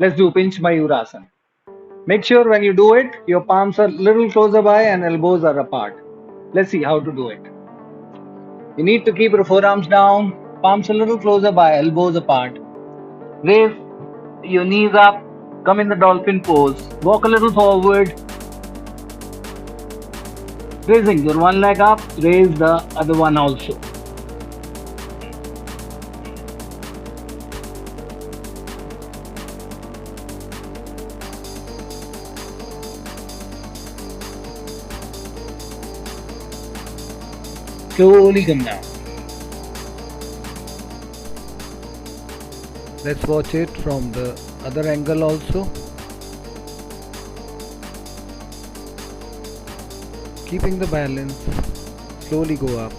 Let's do Pincha Mayurasana. Make sure when you do it, your palms are a little closer by and elbows are apart. Let's see how to do it. You need to keep your forearms down, palms a little closer by, elbows apart. Raise your knees up, come in the dolphin pose. Walk a little forward, raising your one leg up, raise the other one also. Slowly come down. Let's watch it from the other angle also. Keeping the balance, slowly go up.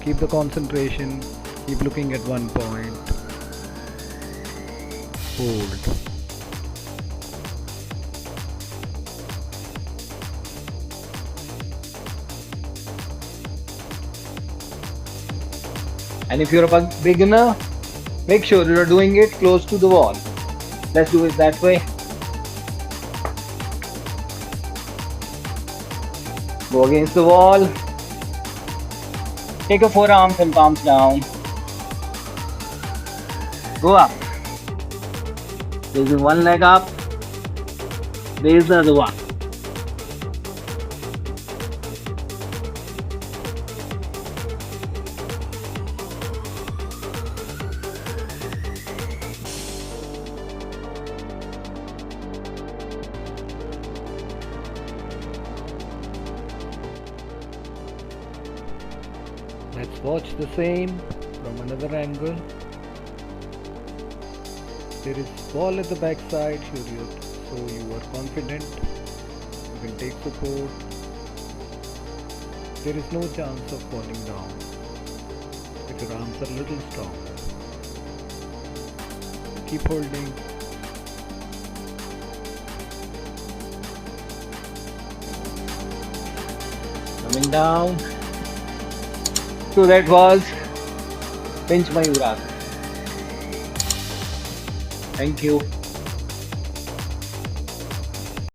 Keep the concentration, keep looking at one point. Hold. And if you're a beginner, make sure you're doing it close to the wall. Let's do it that way. Go against the wall. Take your forearms and palms down. Go up. Raising one leg up. Raise the other one. Let's watch the same from another angle. There is ball at the back side, so you are confident. You can take support. There is no chance of falling down if your arms are a little stronger. Keep holding. Coming down. So that was Pincha Mayurasana. Thank you.